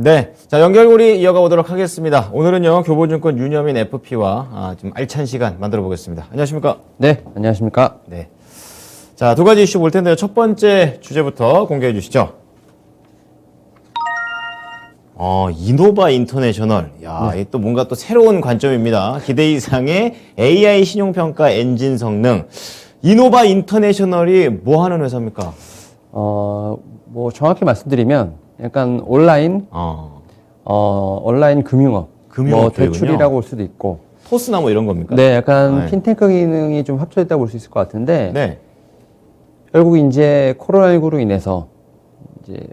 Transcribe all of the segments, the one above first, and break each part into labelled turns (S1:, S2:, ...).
S1: 네. 자, 연결고리 이어가 보도록 하겠습니다. 오늘은요, 교보증권 윤여민 FP와 좀 알찬 시간 만들어 보겠습니다. 안녕하십니까?
S2: 네, 안녕하십니까?
S1: 네. 자, 두 가지 이슈 볼 텐데요. 첫 번째 주제부터 공개해 주시죠. 이노바 인터내셔널. 야, 이게 또 뭔가 또 새로운 관점입니다. 기대 이상의 AI 신용평가 엔진 성능. 이노바 인터내셔널이 뭐 하는 회사입니까?
S2: 뭐 정확히 말씀드리면 약간 온라인 금융업,
S1: 금융업
S2: 뭐
S1: 쪽이군요.
S2: 대출이라고 볼 수도 있고.
S1: 토스나 뭐 이런 겁니까?
S2: 네, 약간
S1: 네.
S2: 핀테크 기능이 좀 합쳐졌다고 볼 수 있을 것 같은데.
S1: 네.
S2: 결국 이제 코로나19로 인해서 이제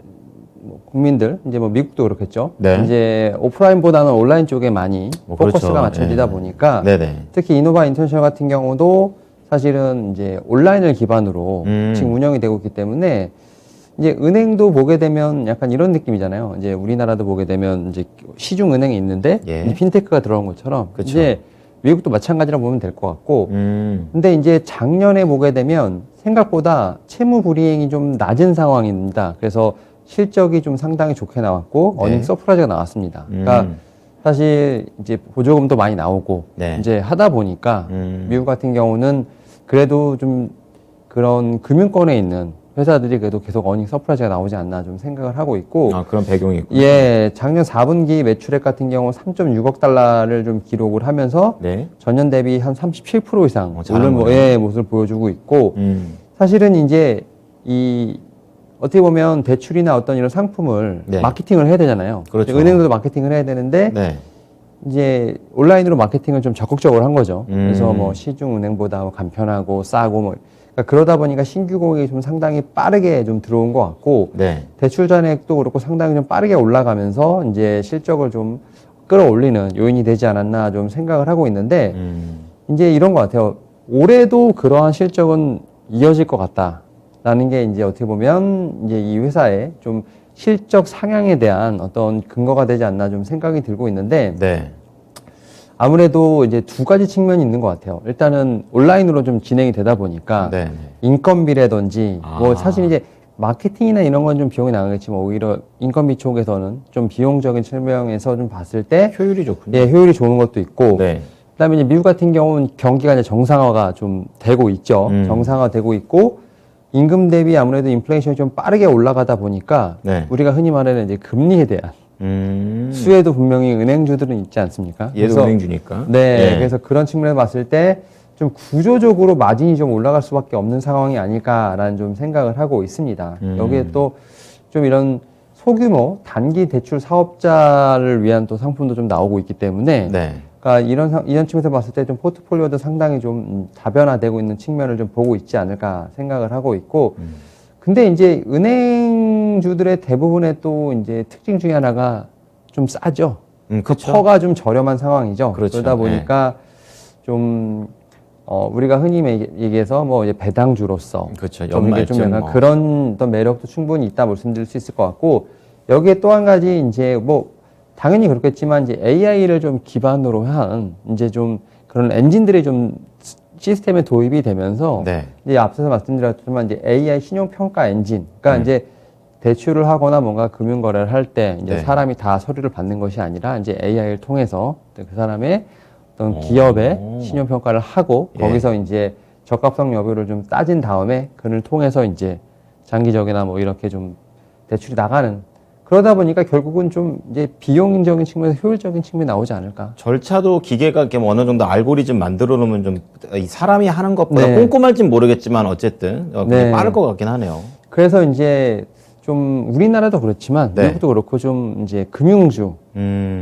S2: 뭐 국민들, 이제 뭐 미국도 그렇겠죠.
S1: 네.
S2: 이제 오프라인보다는 온라인 쪽에 많이 포커스가
S1: 그렇죠.
S2: 맞춰지다
S1: 네.
S2: 보니까
S1: 네네.
S2: 특히 이노바 인터내셔널 같은 경우도 사실은 이제 온라인을 기반으로 지금 운영이 되고 있기 때문에 이제 은행도 보게 되면 약간 이런 느낌이잖아요. 이제 우리나라도 보게 되면 이제 시중 은행이 있는데
S1: 예.
S2: 이제 핀테크가 들어온 것처럼
S1: 그쵸.
S2: 이제 미국도 마찬가지라 보면 될 것 같고.
S1: 음.
S2: 근데 이제 작년에 보게 되면 생각보다 채무 불이행이 좀 낮은 상황입니다. 그래서 실적이 좀 상당히 좋게 나왔고
S1: 네.
S2: 어닝 서프라이즈가 나왔습니다. 그러니까 사실 이제 보조금도 많이 나오고
S1: 네.
S2: 이제 하다 보니까 미국 같은 경우는 그래도 좀 그런 금융권에 있는 회사들이 그래도 계속 어닝 서프라이즈가 나오지 않나 좀 생각을 하고 있고.
S1: 그런 배경이 있군요.
S2: 예, 작년 4분기 매출액 같은 경우 3.6억 달러를 좀 기록을 하면서
S1: 네.
S2: 전년 대비 한 37% 이상
S1: 잘한
S2: 오른
S1: 거네요.
S2: 모습을 보여주고 있고. 사실은 이제 어떻게 보면 대출이나 어떤 이런 상품을
S1: 네.
S2: 마케팅을 해야 되잖아요.
S1: 그렇죠.
S2: 은행도 마케팅을 해야 되는데
S1: 네.
S2: 이제 온라인으로 마케팅을 좀 적극적으로 한 거죠. 그래서 뭐
S1: 음.
S2: 시중 은행보다 뭐 간편하고 싸고 뭐 그러다 보니까 신규 공익이 좀 상당히 빠르게 좀 들어온 것 같고.
S1: 네.
S2: 대출 잔액도 그렇고 상당히 좀 빠르게 올라가면서 이제 실적을 좀 끌어올리는 요인이 되지 않았나 좀 생각을 하고 있는데 이제 이런 것 같아요. 올해도 그러한 실적은 이어질 것 같다라는 게 이제 어떻게 보면 이제 이 회사의 좀 실적 상향에 대한 어떤 근거가 되지 않나 좀 생각이 들고 있는데.
S1: 네.
S2: 아무래도 이제 두 가지 측면이 있는 것 같아요. 일단은 온라인으로 좀 진행이 되다 보니까
S1: 네.
S2: 인건비라든지 뭐 사실 이제 마케팅이나 이런 건 좀 비용이 나가겠지만 오히려 인건비 쪽에서는 좀 비용적인 측면에서 좀 봤을 때
S1: 효율이 좋군요.
S2: 예, 효율이 좋은 것도 있고.
S1: 네.
S2: 그다음에 이제 미국 같은 경우는 경기가 이제 정상화가 좀 되고 있죠. 정상화되고 있고 임금 대비 아무래도 인플레이션이 좀 빠르게 올라가다 보니까
S1: 네.
S2: 우리가 흔히 말하는 이제 금리에 대한 수혜도 분명히 은행주들은 있지 않습니까?
S1: 얘도 은행주니까.
S2: 네,
S1: 예.
S2: 그래서 그런 측면에서 봤을 때 좀 구조적으로 마진이 좀 올라갈 수밖에 없는 상황이 아닐까라는 좀 생각을 하고 있습니다. 여기에 또 좀 이런 소규모 단기 대출 사업자를 위한 또 상품도 좀 나오고 있기 때문에.
S1: 네.
S2: 그러니까 이런 측면에서 봤을 때 좀 포트폴리오도 상당히 좀 다변화되고 있는 측면을 좀 보고 있지 않을까 생각을 하고 있고. 근데 이제 은행주들의 대부분의 또 이제 특징 중에 하나가 좀 싸죠.
S1: 그쵸.
S2: 퍼가 좀 저렴한 상황이죠.
S1: 그렇죠.
S2: 그러다 보니까 좀 우리가 흔히 얘기해서 뭐 이제 배당주로서
S1: 그렇죠.
S2: 좀 이게 좀
S1: 연말쯤
S2: 약간
S1: 뭐.
S2: 그런 어떤 매력도 충분히 있다 말씀드릴 수 있을 것 같고. 여기에 또 한 가지 이제 뭐 당연히 그렇겠지만 이제 AI를 좀 기반으로 한 이제 좀 그런 엔진들이 좀 시스템에 도입이 되면서
S1: 네.
S2: 이제 앞서서 말씀드렸지만 이제 AI 신용평가 엔진, 그러니까 이제 대출을 하거나 뭔가 금융 거래를 할 때 이제
S1: 네.
S2: 사람이 다 서류를 받는 것이 아니라 이제 AI를 통해서 그 사람의 어떤 기업의 신용 평가를 하고
S1: 예.
S2: 거기서 이제 적합성 여부를 좀 따진 다음에 그를 통해서 이제 장기적이나 뭐 이렇게 좀 대출이 나가는. 그러다 보니까 결국은 좀 이제 비용적인 측면에서 효율적인 측면이 나오지 않을까.
S1: 절차도 기계가 이렇게 어느 정도 알고리즘 만들어 놓으면 좀 이 사람이 하는 것보다
S2: 네.
S1: 꼼꼼할진 모르겠지만 어쨌든 굉장히
S2: 네.
S1: 빠를 것 같긴 하네요.
S2: 그래서 이제 좀 우리나라도 그렇지만
S1: 네.
S2: 미국도 그렇고 좀 이제 금융주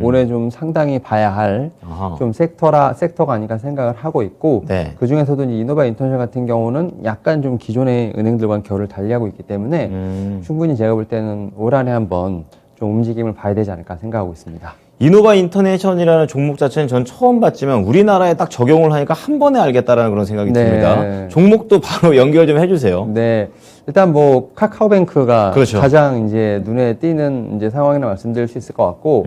S2: 올해 좀 상당히 봐야 할
S1: 아하.
S2: 좀 섹터가 아닐까 생각을 하고 있고.
S1: 네.
S2: 그 중에서도 이제 이노바 인터내셔널 같은 경우는 약간 좀 기존의 은행들과는 결을 달리하고 있기 때문에 충분히 제가 볼 때는 올 한해 한번 좀 움직임을 봐야 되지 않을까 생각하고 있습니다.
S1: 이노바 인터내셔널이라는 종목 자체는 전 처음 봤지만 우리나라에 딱 적용을 하니까 한 번에 알겠다라는 그런 생각이
S2: 네.
S1: 듭니다. 종목도 바로 연결 좀 해주세요.
S2: 네. 일단 뭐 카카오뱅크가
S1: 그렇죠.
S2: 가장 이제 눈에 띄는 이제 상황이라 말씀드릴 수 있을 것 같고.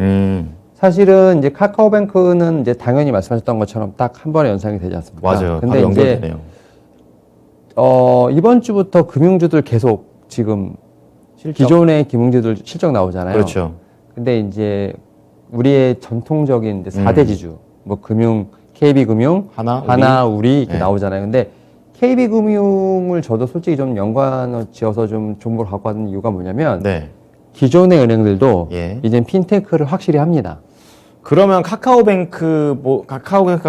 S1: 사실은
S2: 이제 카카오뱅크는 이제 당연히 말씀하셨던 것처럼 딱 한 번에 연상이 되지 않습니까?
S1: 맞아요.
S2: 근데
S1: 바로
S2: 이제
S1: 연결되네요.
S2: 이번 주부터 금융주들 계속 지금 기존의 금융주들 실적 나오잖아요.
S1: 그렇죠.
S2: 근데 이제 우리의 전통적인 이제 4대 지주, 뭐 금융, KB금융, 하나, 우리 이렇게
S1: 네.
S2: 나오잖아요. 근데 KB금융을 저도 솔직히 좀 연관을 지어서 좀 정보를 갖고 왔는 이유가 뭐냐면
S1: 네.
S2: 기존의 은행들도
S1: 예.
S2: 이제 핀테크를 확실히 합니다.
S1: 그러면 카카오뱅크가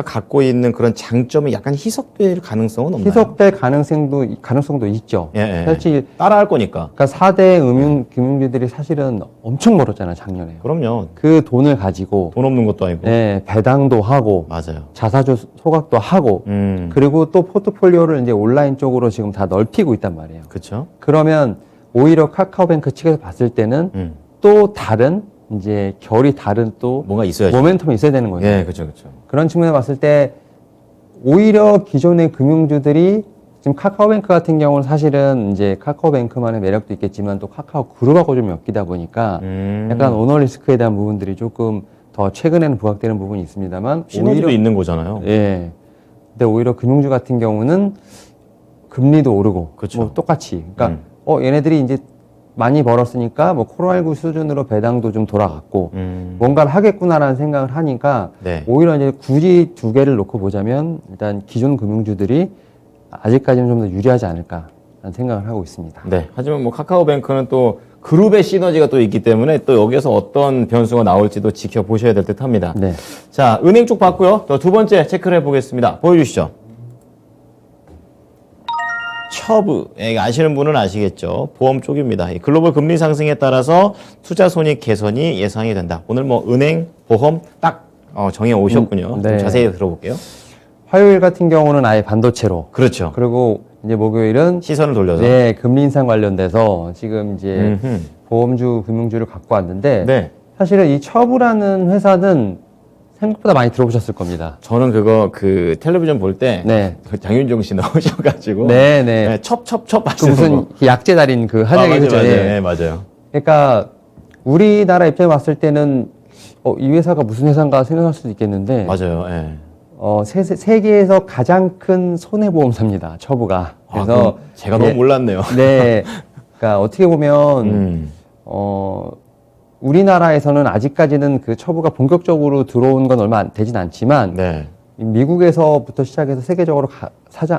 S1: 갖고 있는 그런 장점이 약간 희석될 가능성은 없나요?
S2: 희석될 가능성도 있죠.
S1: 예, 예.
S2: 사실
S1: 따라할 거니까.
S2: 그러니까 4대 금융주들이 사실은 엄청 멀었잖아요, 작년에.
S1: 그럼요.
S2: 그 돈을 가지고
S1: 돈 없는 것도 아니고.
S2: 네, 배당도 하고
S1: 맞아요.
S2: 자사주 소각도 하고 그리고 또 포트폴리오를 이제 온라인 쪽으로 지금 다 넓히고 있단 말이에요.
S1: 그렇죠.
S2: 그러면 오히려 카카오뱅크 측에서 봤을 때는 또 다른 이제 결이 다른 또
S1: 뭔가 있어야죠.
S2: 모멘텀이 있어야 되는 거예요.
S1: 예, 그렇죠, 그렇죠.
S2: 그런 측면에 봤을 때 오히려 기존의 금융주들이 지금 카카오뱅크 같은 경우는 사실은 이제 카카오뱅크만의 매력도 있겠지만 또 카카오 그룹하고 좀 엮이다 보니까 약간 오너 리스크에 대한 부분들이 조금 더 최근에는 부각되는 부분이 있습니다만
S1: 시너지도
S2: 오히려
S1: 있는 거잖아요.
S2: 예. 근데 오히려 금융주 같은 경우는 금리도 오르고
S1: 그쵸.
S2: 뭐 똑같이 그러니까 얘네들이 이제 많이 벌었으니까 뭐 코로나19 수준으로 배당도 좀 돌아갔고 뭔가를 하겠구나라는 생각을 하니까
S1: 네.
S2: 오히려 이제 굳이 두 개를 놓고 보자면 일단 기존 금융주들이 아직까지는 좀 더 유리하지 않을까라는 생각을 하고 있습니다.
S1: 네. 하지만 뭐 카카오뱅크는 또 그룹의 시너지가 또 있기 때문에 또 여기서 어떤 변수가 나올지도 지켜보셔야 될 듯 합니다.
S2: 네.
S1: 자, 은행 쪽 봤고요. 또 두 번째 체크를 해보겠습니다. 보여주시죠. 처브, 아시는 분은 아시겠죠. 보험 쪽입니다. 이 글로벌 금리 상승에 따라서 투자 손익 개선이 예상이 된다. 오늘 뭐 은행, 보험 딱 정해 오셨군요.
S2: 네.
S1: 좀 자세히 들어볼게요.
S2: 화요일 같은 경우는 아예 반도체로
S1: 그렇죠.
S2: 그리고 이제 목요일은
S1: 시선을 돌려서.
S2: 네, 금리 인상 관련돼서 지금 이제
S1: 음흠.
S2: 보험주, 금융주를 갖고 왔는데
S1: 네.
S2: 사실은 이 처브라는 회사는 생각보다 많이 들어보셨을 겁니다.
S1: 저는 그 텔레비전 볼 때
S2: 네.
S1: 장윤정 씨 나오셔가지고
S2: 네, 네.
S1: 첩첩첩
S2: 그
S1: 하시는
S2: 무슨
S1: 거.
S2: 약재 달인 그 한약이
S1: 맞아요,
S2: 그죠?
S1: 맞아요.
S2: 예.
S1: 네, 맞아요.
S2: 그러니까 우리나라 입장에 봤을 때는 이 회사가 무슨 회사인가 생각할 수도 있겠는데
S1: 맞아요. 예.
S2: 세계에서 가장 큰 손해보험사입니다. 처브가.
S1: 그래서
S2: 그래서
S1: 제가 너무 몰랐네요.
S2: 네. 그러니까 어떻게 보면 우리나라에서는 아직까지는 그 처브가 본격적으로 들어온 건 얼마 되진 않지만
S1: 네.
S2: 미국에서부터 시작해서 세계적으로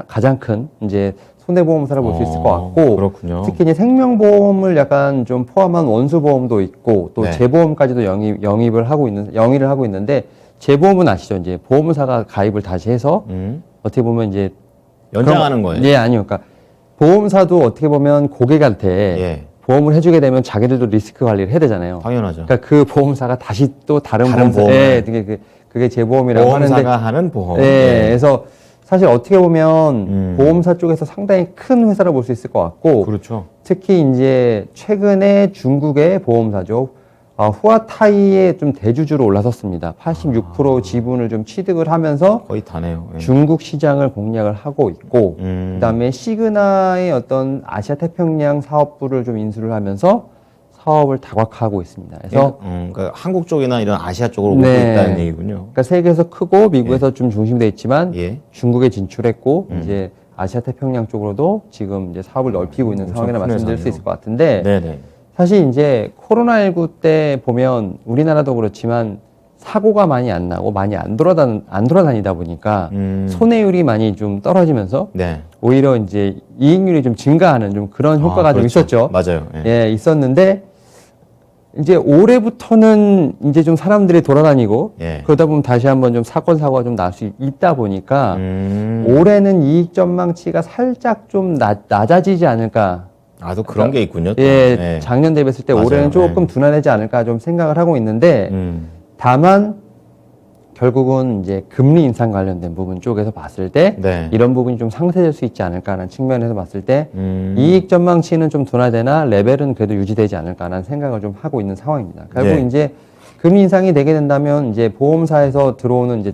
S2: 가장 큰 이제 손해보험사를 볼 수 있을 것 같고
S1: 그렇군요.
S2: 특히 이제 생명보험을 약간 좀 포함한 원수보험도 있고 또
S1: 네.
S2: 재보험까지도 영위를 하고 있는데 재보험은 아시죠? 이제 보험사가 가입을 다시 해서 어떻게 보면 이제
S1: 연장하는 거예요.
S2: 예, 아니요. 그러니까 보험사도 어떻게 보면 고객한테
S1: 예.
S2: 보험을 해주게 되면 자기들도 리스크 관리를 해야 되잖아요.
S1: 당연하죠.
S2: 그러니까 그 보험사가 다시 또 다른
S1: 다른
S2: 보험사,
S1: 보험을.
S2: 예, 그게 재보험이라고 하는데,
S1: 보험사가 하는 보험.
S2: 예, 그래서 사실 어떻게 보면 보험사 쪽에서 상당히 큰 회사를 볼 수 있을 것 같고,
S1: 그렇죠.
S2: 특히 이제 최근에 중국의 보험사죠. 후아타이의 좀 대주주로 올라섰습니다. 86% 지분을 좀 취득을 하면서
S1: 거의 다네요. 예.
S2: 중국 시장을 공략을 하고 있고, 그다음에 시그나의 어떤 아시아 태평양 사업부를 좀 인수를 하면서 사업을 다각화하고 있습니다. 그래서
S1: 그러니까 한국 쪽이나 이런 아시아 쪽으로 오고
S2: 네.
S1: 있다는 얘기군요.
S2: 그러니까 세계에서 크고 미국에서 좀 중심되어 있지만
S1: 예.
S2: 중국에 진출했고 이제 아시아 태평양 쪽으로도 지금 이제 사업을 넓히고 있는 상황이라
S1: 큰
S2: 말씀드릴 수
S1: 회사네요.
S2: 있을 것 같은데
S1: 네네.
S2: 사실 이제 코로나19 때 보면 우리나라도 그렇지만 사고가 많이 안 나고 많이 안 돌아다니다 보니까 손해율이 많이 좀 떨어지면서
S1: 네.
S2: 오히려 이제 이익률이 좀 증가하는 좀 그런 효과가 좀
S1: 그렇죠.
S2: 있었죠.
S1: 맞아요. 예.
S2: 예, 있었는데 이제 올해부터는 이제 좀 사람들이 돌아다니고
S1: 예.
S2: 그러다 보면 다시 한번 좀 사고가 좀 날 수 있다 보니까 올해는 이익 전망치가 살짝 좀 낮아지지 않을까.
S1: 또 그런 게 있군요. 또.
S2: 예,
S1: 예.
S2: 작년 대비했을 때
S1: 맞아요.
S2: 올해는 조금 둔화되지 않을까 좀 생각을 하고 있는데 다만 결국은 이제 금리 인상 관련된 부분 쪽에서 봤을 때
S1: 네.
S2: 이런 부분이 좀 상쇄될 수 있지 않을까라는 측면에서 봤을 때 이익 전망치는 좀 둔화되나 레벨은 그래도 유지되지 않을까라는 생각을 좀 하고 있는 상황입니다. 결국
S1: 네.
S2: 이제 금리 인상이 되게 된다면 이제 보험사에서 들어오는 이제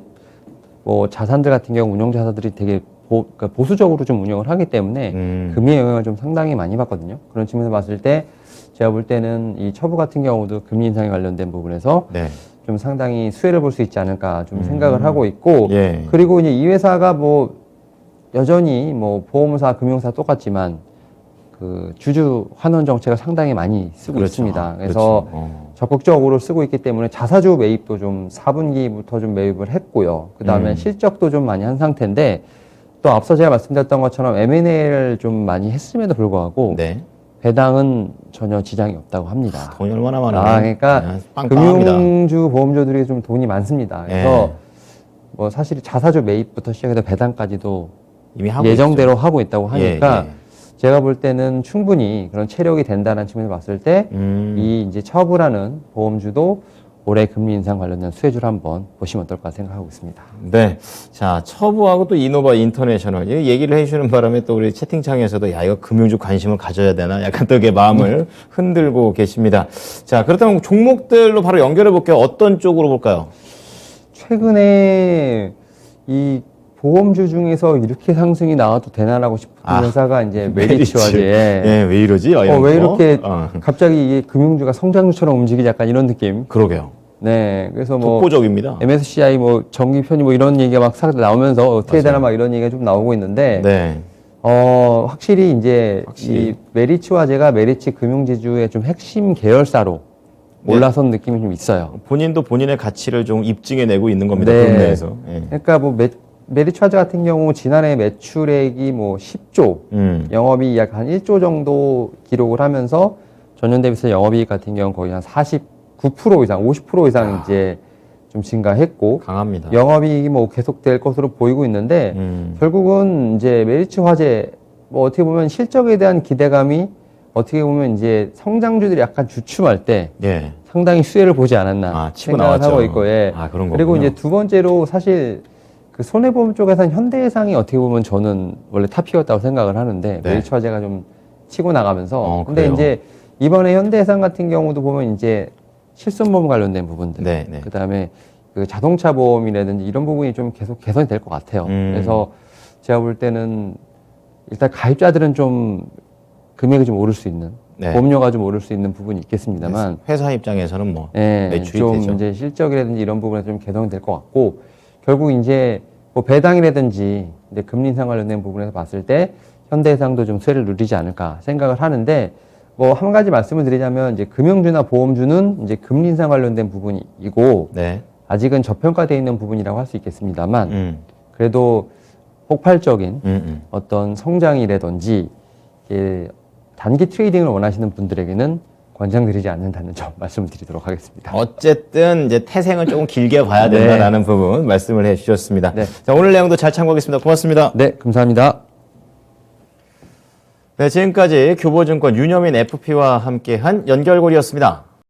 S2: 뭐 자산들 같은 경우 운용자사들이 되게 그러니까 보수적으로 좀 운영을 하기 때문에 금리의 영향을 좀 상당히 많이 받거든요. 그런 측면에서 봤을 때 제가 볼 때는 이 처부 같은 경우도 금리 인상에 관련된 부분에서
S1: 네.
S2: 좀 상당히 수혜를 볼 수 있지 않을까 좀 생각을 하고 있고
S1: 예.
S2: 그리고 이제 이 회사가 뭐 여전히 뭐 보험사, 금융사 똑같지만 그 주주 환원 정책을 상당히 많이 쓰고
S1: 그렇죠.
S2: 있습니다. 그래서
S1: 그렇죠.
S2: 적극적으로 쓰고 있기 때문에 자사주 매입도 좀 4분기부터 좀 매입을 했고요. 그 다음에 실적도 좀 많이 한 상태인데 또 앞서 제가 말씀드렸던 것처럼 M&A를 좀 많이 했음에도 불구하고
S1: 네.
S2: 배당은 전혀 지장이 없다고 합니다.
S1: 돈이 얼마나 많아요?
S2: 그러니까
S1: 빵빵합니다.
S2: 금융주, 보험주들이 좀 돈이 많습니다. 그래서 뭐 사실 자사주 매입부터 시작해서 배당까지도
S1: 이미 하고
S2: 예정대로
S1: 있죠.
S2: 하고 있다고 하니까
S1: 예.
S2: 제가 볼 때는 충분히 그런 체력이 된다는 측면에서 봤을 때 이 이제 처분하는 보험주도 올해 금리 인상 관련된 수혜주를 한번 보시면 어떨까 생각하고 있습니다.
S1: 네. 자, 처부하고 또 이노바 인터내셔널. 이 얘기를 해주시는 바람에 또 우리 채팅창에서도 야, 이거 금융주 관심을 가져야 되나? 약간 또 이게 마음을 흔들고 계십니다. 자, 그렇다면 종목들로 바로 연결해 볼게요. 어떤 쪽으로 볼까요?
S2: 최근에 이 보험주 중에서 이렇게 상승이 나와도 되나라고 싶은 회사가 이제 메리츠화재.
S1: 예, 왜 이러지?
S2: 왜 이렇게 갑자기 이게 금융주가 성장주처럼 움직이지 약간 이런 느낌?
S1: 그러게요.
S2: 네. 그래서 뭐.
S1: 독보적입니다.
S2: MSCI 뭐 정기 편입 뭐 이런 얘기가 막 싹 나오면서 어떻게 되나 막 이런 얘기가 좀 나오고 있는데.
S1: 네.
S2: 확실히 이제 이 메리츠화재가 메리츠 금융지주의 좀 핵심 계열사로 올라선 느낌이 좀 있어요.
S1: 본인도 본인의 가치를 좀 입증해내고 있는 겁니다.
S2: 네.
S1: 국내에서. 예.
S2: 그러니까 뭐 메리츠화재 같은 경우 지난해 매출액이 뭐 10조, 영업이익 약 한 1조 정도 기록을 하면서 전년 대비해서 영업이익 같은 경우 거의 한 49% 이상, 50% 이상 이제 좀 증가했고
S1: 강합니다.
S2: 영업이익이 뭐 계속될 것으로 보이고 있는데 결국은 이제 메리츠화재 뭐 어떻게 보면 실적에 대한 기대감이 어떻게 보면 이제 성장주들이 약간 주춤할 때
S1: 예.
S2: 상당히 수혜를 보지 않았나
S1: 치고
S2: 생각을
S1: 나왔죠.
S2: 하고 있고 예.
S1: 그런
S2: 그리고
S1: 거군요.
S2: 이제 두 번째로 사실 그 손해보험 쪽에서는 현대해상이 어떻게 보면 저는 원래 탑이었다고 생각을 하는데
S1: 네.
S2: 메리츠화재가 좀 치고 나가면서 근데
S1: 그래요?
S2: 이제 이번에 현대해상 같은 경우도 보면 이제 실손보험 관련된 부분들
S1: 네.
S2: 그다음에 그 자동차 보험이라든지 이런 부분이 좀 계속 개선이 될 것 같아요. 그래서 제가 볼 때는 일단 가입자들은 좀 금액이 좀 오를 수 있는 보험료가 좀 오를 수 있는 부분이 있겠습니다만
S1: 회사 입장에서는 뭐 매출이
S2: 좀
S1: 되죠.
S2: 이제 실적이라든지 이런 부분에 좀 개선이 될 것 같고 결국 이제 뭐 배당이라든지 이제 금리 인상 관련된 부분에서 봤을 때 현대해상도 좀 수혜를 누리지 않을까 생각을 하는데 뭐 한 가지 말씀을 드리자면 이제 금융주나 보험주는 이제 금리 인상 관련된 부분이고
S1: 네.
S2: 아직은 저평가되어 있는 부분이라고 할 수 있겠습니다만 그래도 폭발적인 어떤 성장이라든지 단기 트레이딩을 원하시는 분들에게는 권장드리지 않는다는 점 말씀을 드리도록 하겠습니다.
S1: 어쨌든 이제 태생은 조금 길게 봐야 된다라는 부분 말씀을 해주셨습니다.
S2: 네.
S1: 자, 오늘 내용도 잘 참고하겠습니다. 고맙습니다.
S2: 네, 감사합니다.
S1: 네, 지금까지 교보증권 윤여민 FP와 함께한 연결고리였습니다.